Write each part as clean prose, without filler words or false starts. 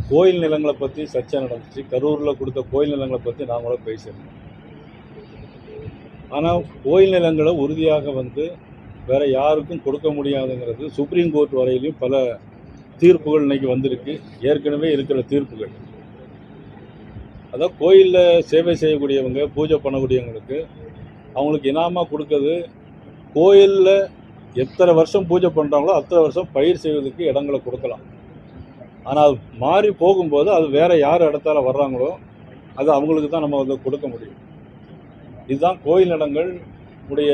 கோயில் நிலங்களை பற்றி சர்ச்சை நடந்துச்சு. கரூரில் கொடுத்த கோயில் நிலங்களை பற்றி நாங்களும் பேசியிருந்தோம். ஆனால் கோயில் நிலங்களை உறுதியாக வேற யாருக்கும் கொடுக்க முடியாதுங்கிறது சுப்ரீம் கோர்ட் வரையிலையும் பல தீர்ப்புகள் இன்னைக்கு வந்திருக்கு. ஏற்கனவே இருக்கிற தீர்ப்புகள், அதாவது கோயிலில் சேவை செய்யக்கூடியவங்க, பூஜை பண்ணக்கூடியவங்களுக்கு அவங்களுக்கு இனாமாக கொடுக்கறது, கோயிலில் எத்தனை வருஷம் பூஜை பண்ணுறாங்களோ அத்தனை வருஷம் பயிர் செய்வதற்கு இடங்களை கொடுக்கலாம். ஆனால் மாறி போகும்போது அது வேற யார் இடத்தால வர்றாங்களோ அது அவங்களுக்கு தான் நம்ம கொடுக்க முடியும். இதுதான் கோயில் இடங்கள் உடைய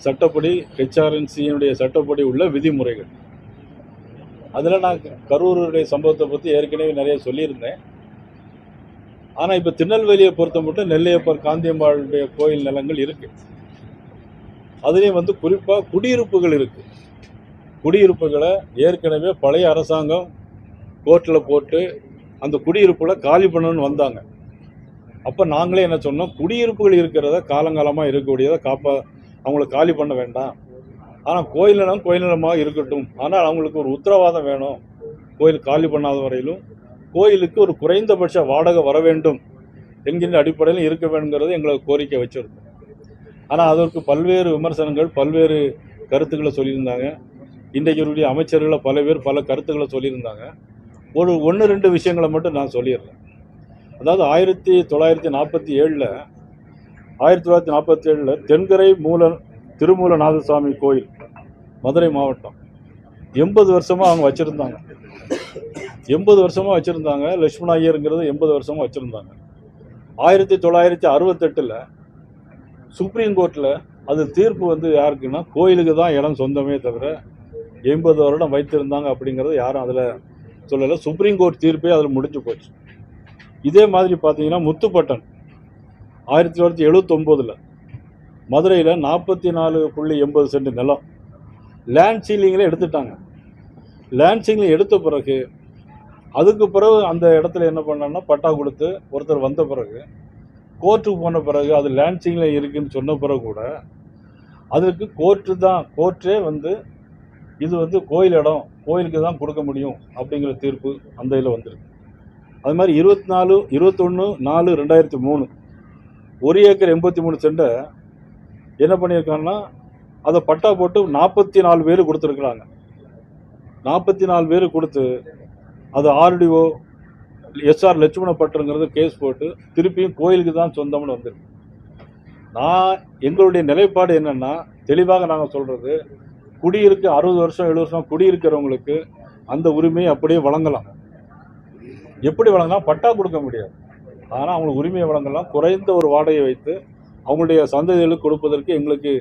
சட்டப்படி, ஹெச்ஆர்என்சியினுடைய சட்டப்படி உள்ள விதிமுறைகள். அதில் நான் கரூருடைய சம்பவத்தை பற்றி ஏற்கனவே நிறைய சொல்லியிருந்தேன். ஆனால் இப்போ திருநெல்வேலியை பொறுத்த மட்டும் நெல்லையப்பர் காந்தியம்பாளுடைய கோயில் நிலங்கள் இருக்கு. அதுலேயும் குறிப்பாக குடியிருப்புகள் இருக்கு. குடியிருப்புகளை ஏற்கனவே பழைய அரசாங்கம் கோர்ட்டில் போட்டு அந்த குடியிருப்புகளை காலி பண்ணணும்னு வந்தாங்க. அப்போ நாங்களே என்ன சொன்னோம், குடியிருப்புகள் இருக்கிறத காலங்காலமாக இருக்கக்கூடியதை அவங்கள காலி பண்ண வேண்டாம். ஆனால் கோயில் நிலம் கோயில் நிலமாக இருக்கட்டும். ஆனால் அவங்களுக்கு ஒரு உத்தரவாதம் வேணும். கோயில் காலி பண்ணாத வரையிலும் கோயிலுக்கு ஒரு குறைந்தபட்ச வாடகை வர வேண்டும் என்கின்ற அடிப்படையில் இருக்க வேணுங்கிறது எங்களுக்கு கோரிக்கை வச்சிருந்தோம். ஆனால் அதற்கு பல்வேறு விமர்சனங்கள், பல்வேறு கருத்துக்களை சொல்லியிருந்தாங்க. இன்றைக்கு அமைச்சர்களை பல பேர் பல கருத்துக்களை சொல்லியிருந்தாங்க. ஒன்று ரெண்டு விஷயங்களை மட்டும் நான் சொல்லிடுறேன். அதாவது 1947 தென்கரை திருமூலநாதசுவாமி கோயில், மதுரை மாவட்டம், 80 வருஷமாக அவங்க வச்சுருந்தாங்க. 80 வருஷமாக வச்சுருந்தாங்க. லட்சுமண ஐயருங்கிறது 80 வருஷமாக வச்சுருந்தாங்க. 1968 சுப்ரீம் கோர்ட்டில் அது தீர்ப்பு யாருக்குன்னா கோயிலுக்கு தான் இடம் சொந்தமே தவிர 80 வருடம் வைத்திருந்தாங்க அப்படிங்கிறது யாரும் அதில் சொல்லலை. சுப்ரீம் கோர்ட் தீர்ப்பே அதில் முடிஞ்சு போச்சு. இதே மாதிரி பார்த்தீங்கன்னா முத்துப்பட்டன் 1979 மதுரையில் 44.80 சென்ட் நிலம் லேண்ட் சீலிங்கில் எடுத்துட்டாங்க. லேண்ட் சீலிங் எடுத்த பிறகு அதுக்கு பிறகு அந்த இடத்துல என்ன பண்ணாங்கன்னா பட்டா கொடுத்து ஒருத்தர் வந்த பிறகு கோர்ட்டுக்கு போன பிறகு அது லேண்ட் சீலிங்கில் இருக்குன்னு சொன்ன பிறகு கூட அதுக்கு கோர்ட்டே இது கோயில் இடம், கோயிலுக்கு தான் கொடுக்க முடியும் அப்படிங்கிற தீர்ப்பு அந்த இதில் வந்திருக்கு. அது மாதிரி 21/4/2003 1 ஏக்கர் 83 சென்ட்டை என்ன பண்ணியிருக்காங்கன்னா அதை பட்டா போட்டு 44 பேர் கொடுத்துருக்குறாங்க. 44 பேர் கொடுத்து அது ஆர்டிஓ எஸ்ஆர் லட்சுமண பட்டருங்கிறது கேஸ் போட்டு திருப்பியும் கோயிலுக்கு தான் சொந்தம்னு வந்திருக்கு. எங்களுடைய நிலைப்பாடு என்னன்னா, தெளிவாக நாங்கள் சொல்றது, குடியிருக்க 60 வருஷம் 70 வருஷம் குடியிருக்கிறவங்களுக்கு அந்த உரிமையை அப்படியே வழங்கலாம். எப்படி வழங்கலாம்? பட்டா கொடுக்க முடியாது, ஆனால் அவங்களுக்கு உரிமையை வழங்கலாம். குறைந்த ஒரு வாடகையை வைத்து அவங்களுடைய சந்ததிகளுக்கு கொடுப்பதற்கு எங்களுக்கு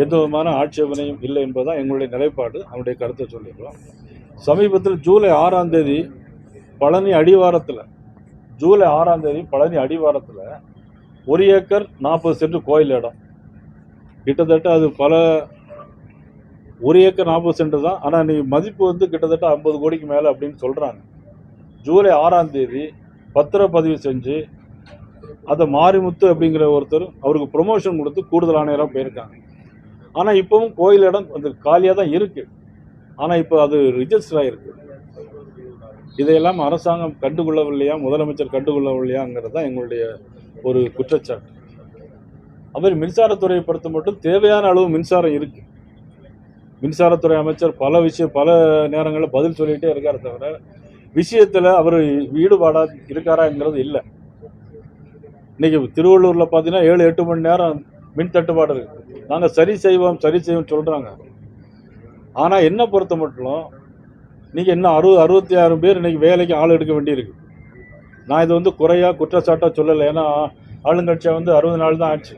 எந்த விதமான ஆட்சேபனையும் இல்லை என்பதுதான் எங்களுடைய நிலைப்பாடு. அவங்களுடைய கருத்தை சொல்லிடுறோம். சமீபத்தில் ஜூலை 6ஆம் தேதி பழனி அடிவாரத்தில் 1 ஏக்கர் 40 சென்ட் கோயில் இடம், கிட்டத்தட்ட அது 1 ஏக்கர் 40 சென்ட் தான். ஆனால் நீ மதிப்பு கிட்டத்தட்ட 50 கோடிக்கு மேலே அப்படின்னு சொல்கிறாங்க. ஜூலை 6ஆம் தேதி பத்திரப்பதிவு செஞ்சு அதை மாரிமுத்து அப்படிங்கிற ஒருத்தர் அவருக்கு ப்ரொமோஷன் கொடுத்து கூடுதல் ஆணையராக போயிருக்காங்க. ஆனால் இப்போவும் கோயில் இடம் காலியாக தான் இருக்கு. ஆனால் இப்போ அது ரிஜிஸ்டர் ஆகிருக்கு. இதையெல்லாம் அரசாங்கம் கண்டுகொள்ளவில்லையா, முதலமைச்சர் கண்டுகொள்ளவில்லையாங்கிறது தான் எங்களுடைய ஒரு குற்றச்சாட்டு. அவர் மின்சாரத்துறையை பொறுத்த மட்டும் தேவையான அளவு மின்சாரம் இருக்கு. மின்சாரத்துறை அமைச்சர் பல நேரங்களில் பதில் சொல்லிகிட்டே இருக்காரு தவிர விஷயத்தில் அவர் ஈடுபாடாக இருக்காராங்கிறது இல்லை. இன்னைக்கு திருவள்ளூரில் பார்த்தீங்கன்னா 7-8 மணி நேரம் மின் தட்டுப்பாடு இருக்கு. நாங்கள் சரி செய்வோம் சொல்கிறாங்க. ஆனால் என்ன பொறுத்த மட்டும் நீங்கள் இன்னும் 66 பேர் இன்னைக்கு வேலைக்கு ஆள் எடுக்க வேண்டியிருக்கு. நான் இது குறையாக குற்றச்சாட்டாக சொல்லலை. ஏன்னா ஆளுங்கட்சியை 60 நாள் தான் ஆச்சு.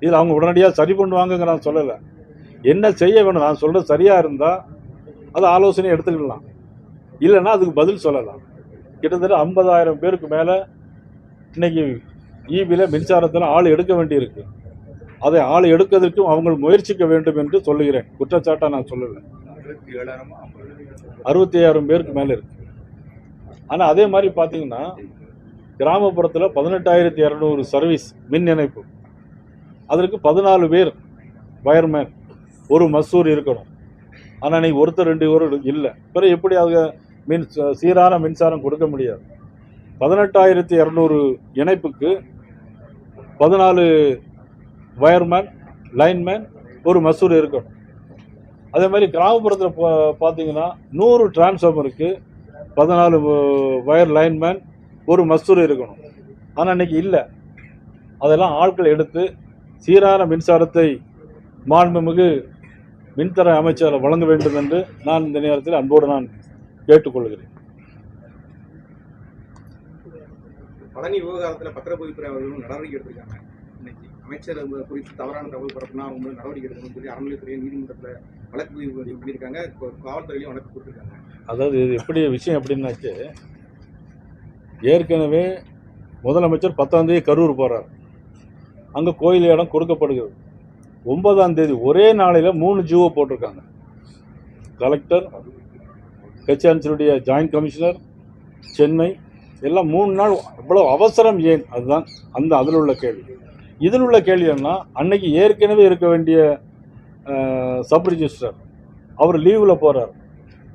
இதில் அவங்க உடனடியாக சரி பண்ணுவாங்கங்க நான் சொல்லலை. என்ன செய்ய வேணும் நான் சொல்கிறது சரியாக இருந்தால் அது ஆலோசனை எடுத்துக்கலாம், இல்லைன்னா அதுக்கு பதில் சொல்லலாம். கிட்டத்தட்ட 50,000 பேருக்கு மேலே இன்னைக்கு ஈபியில் மின்சாரத்தில் ஆள் எடுக்க வேண்டியிருக்கு. அதை ஆள் எடுக்கிறதுக்கும் அவங்க முயற்சிக்க வேண்டும் என்று சொல்லுகிறேன். குற்றச்சாட்டாக நான் சொல்லலை. 65,000 பேருக்கு மேலே இருக்கு. ஆனால் அதே மாதிரி பார்த்தீங்கன்னா கிராமப்புறத்தில் 18,200 சர்வீஸ் மின் இணைப்பு, அதற்கு 14 பேர் வயர்மேன், ஒரு மசூர் இருக்கணும். ஆனால் இன்னைக்கு ஒருத்தர் 2 பேர் இல்லை. பிறகு எப்படி அவங்க சீரான மின்சாரம் கொடுக்க முடியாது? 18,200 இணைப்புக்கு 14 வயர்மேன், லைன்மேன், ஒரு மசூர் இருக்கணும். அதே மாதிரி கிராமப்புறத்தில் பார்த்தீங்கன்னா 100 டிரான்ஸ்ஃபார்மருக்கு 14 வயர் லைன்மேன், ஒரு மசூர் இருக்கணும். ஆனால் இன்னைக்கு இல்லை. அதெல்லாம் ஆட்கள் எடுத்து சீரான மின்சாரத்தை மாண்புமிகு மின்துறை அமைச்சர் வழங்க வேண்டும் என்று நான் இந்த நேரத்தில் அன்போடு நான் கேட்டுக்கொள்கிறேன். பழனி விவகாரத்தில் பத்திரப்பதிவுத்துறை அவர்களும் நடவடிக்கை எடுத்திருக்காங்க. இன்னைக்கு அமைச்சர் குறித்து தவறான தகவல் பரப்புனா அவங்க நடவடிக்கை எடுக்கணும்னு சொல்லி அறநிலையத்துறை நீதிமன்றத்தில் வழக்கு பதிவு பண்ணியிருக்காங்க. காவல்துறையிலையும் வழக்கு கொடுத்துருக்காங்க. அதாவது இது எப்படி விஷயம் எப்படின்னாச்சு, ஏற்கனவே முதலமைச்சர் 10ஆம் தேதி கரூர் போகிறார். அங்கே கோயில் இடம் கொடுக்கப்படுகிறது. 9ஆம் தேதி ஒரே நாளையில் 3 ஜிஓ போட்டிருக்காங்க. கலெக்டர், ஹெச்ஆர்சியுடைய ஜாயின்ட் கமிஷனர், சென்னை, எல்லாம் 3 நாள். இவ்வளோ அவசரம் ஏன்? அதுதான் அதில் உள்ள கேள்வி. இதில் உள்ள கேள்வி என்ன, அன்னைக்கு ஏற்கனவே இருக்க வேண்டிய சப் ரிஜிஸ்டர் அவர் லீவில் போகிறார்.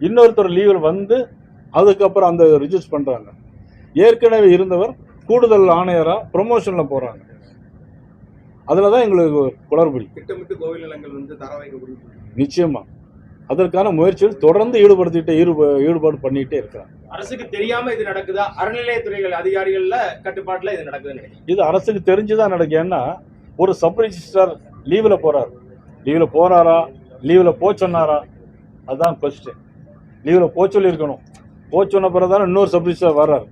இன்னொருத்தர் லீவில் வந்து அதுக்கப்புறம் அந்த ரிஜிஸ்டர் பண்ணுறாங்க. ஏற்கனவே இருந்தவர் கூடுதல் ஆணையராக ப்ரொமோஷனில் போகிறாங்க. அதில் தான் எங்களுக்கு குளறுபடி. திட்டமிட்டு கோவில் நிலங்கள் வந்து தரவைக்க நிச்சயமாக அதற்கான முயற்சிகள் தொடர்ந்து ஈடுபாடு பண்ணிகிட்டே இருக்கிறாங்க. அரசுக்கு தெரியாம இது நடக்குதா? அறநிலையத்துறைகள் அதிகாரிகள்ல கட்டுப்பாட்டுல இது நடக்குதுன்னு இது அரசுக்கு தெரிஞ்சுதான் நடக்கு. ஏன்னா ஒரு சப் ரிஜிஸ்டர் லீவில் போறாரு. லீவில் போறாரா, லீவில் சொன்னாரா? அதுதான் கொஸ்டின். லீவில் சொல்லி இருக்கணும். சொன்ன பிறகுதான் இன்னொரு சப் ரிஜிஸ்டர் வர்றாரு.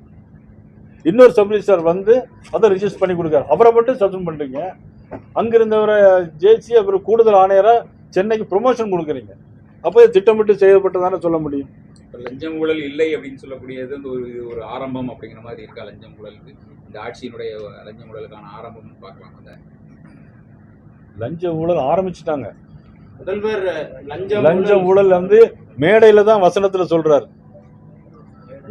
இன்னொரு சப் ரிஜிஸ்டர் வந்து அதை ரிஜிஸ்டர் பண்ணி கொடுக்காரு. அவரை மட்டும் சஸ்பெண்ட் பண்றீங்க. அங்கிருந்தவரை ஜெயிச்சு அப்புறம் கூடுதல் ஆணையரா சென்னைக்கு ப்ரொமோஷன் கொடுக்குறீங்க. அப்போ திட்டமிட்டு செய்யப்பட்டதானே சொல்ல முடியும். லஞ்சம் ஊழல் இல்லை அப்படின்னு சொல்லக்கூடியது வந்து ஒரு ஆரம்பம் அப்படிங்கிற மாதிரி இருக்கா? லஞ்சம் ஊழலுக்கு இந்த ஆட்சியினுடைய லஞ்சம் ஊழலுக்கான ஆரம்பம் பார்க்கலாம். அந்த லஞ்ச ஊழல் ஆரம்பிச்சுட்டாங்க. முதல்வர் லஞ்ச ஊழல் வந்து மேடையில தான் வசனத்துல சொல்றாரு.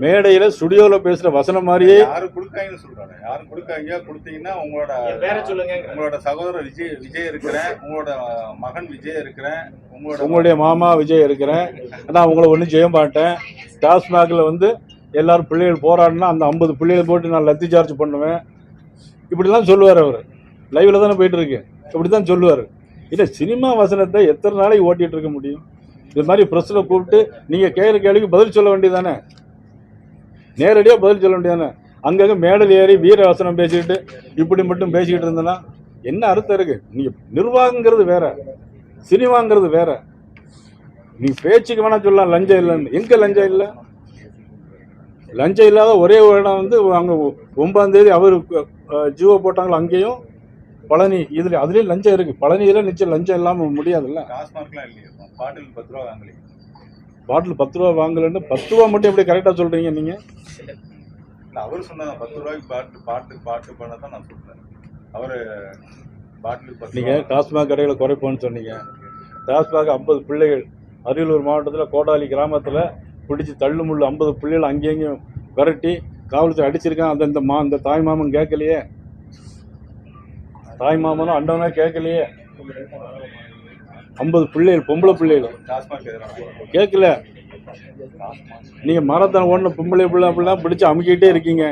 மேடையில ஸ்டுடியோல பேசுற வசனம் மாதிரியே யாரு கொடுக்காங்கன்னு சொல்றாங்க. யாரு கொடுக்காங்க? கொடுத்தீங்கன்னா உங்களோட சகோதரர் விஜய் இருக்கிறேன், உங்களோட மகன் விஜய் இருக்கிறேன், உங்களுடைய மாமா விஜய் இருக்கிறேன், நான் உங்களை ஒன்றும் செய்ய மாட்டேன். டாஸ்மாகில் வந்து எல்லாரும் பிள்ளைகள் போராடினா அந்த 50 பிள்ளைகள் போட்டு நான் லத்தி சார்ஜ் பண்ணுவேன், இப்படிலாம் சொல்லுவார். அவர் லைவ்ல தானே போயிட்டு இருக்கு. இப்படி தான் சொல்லுவார். இல்லை, சினிமா வசனத்தை எத்தனை நாளைக்கு ஓட்டிட்டு இருக்க முடியும்? இது மாதிரி பிரஸ்ல கூப்பிட்டு நீங்க கேட்குற கேள்விக்கு பதில் சொல்ல வேண்டியதானே, நேரடியாக பதில் சொல்ல வேண்டியதானே. அங்கங்கே மேடல் ஏறி வீர வசனம் பேசிக்கிட்டு இப்படி மட்டும் பேசிக்கிட்டு இருந்தேன்னா என்ன அர்த்தம் இருக்கு? நீங்க நிர்வாகங்கிறது வேற, சினிமாங்கிறது வேற. நீ பேச்சுக்கு வேணா சொல்லலாம் லஞ்சம் இல்லைன்னு. எங்க லஞ்சம் இல்லை? லஞ்சம் இல்லாத ஒரே ஒரு இடம் வந்து அங்கே 9ஆம் தேதி அவர் ஜிஓ போட்டாங்களோ அங்கேயும் பழனி. இதுல அதுலேயும் லஞ்சம் இருக்கு. பழனியில நிச்சயம் லஞ்சம் இல்லாமல் முடியாதுல்ல. பாட்டில் 10 ரூபா வாங்கல. பாட்டில் 10 ரூபா வாங்கலன்னு 10 ரூபா மட்டும் எப்படி கரெக்டாக சொல்றீங்க நீங்க? அவர் சொன்னாங்க 10 ரூபாய்க்கு பாட்டு பண்ண தான் நான் சொல்றேன். அவரு பாட்டில் நீங்க டாஸ்மாக் கடைகளை குறைப்போன்னு சொன்னீங்க. டாஸ்மாக் 50 பிள்ளைகள் அரியலூர் மாவட்டத்தில் கோடாலி கிராமத்தில் பிடிச்சி தள்ளுமுள்ளு 50 பிள்ளைகள் அங்கேயும் விரட்டி காவல்துறை அடிச்சிருக்கான். அந்த தாய் மாமன் கேட்கலையே. தாய் மாமனும் அண்டவனா கேட்கலையே. 50 பிள்ளைகள், பொம்பளை பிள்ளைகள் கேட்கல. நீங்க மரத்தனை ஓடின பொம்பளை பிள்ளை அப்படிலாம் பிடிச்சி அமுக்கிட்டே இருக்கீங்க.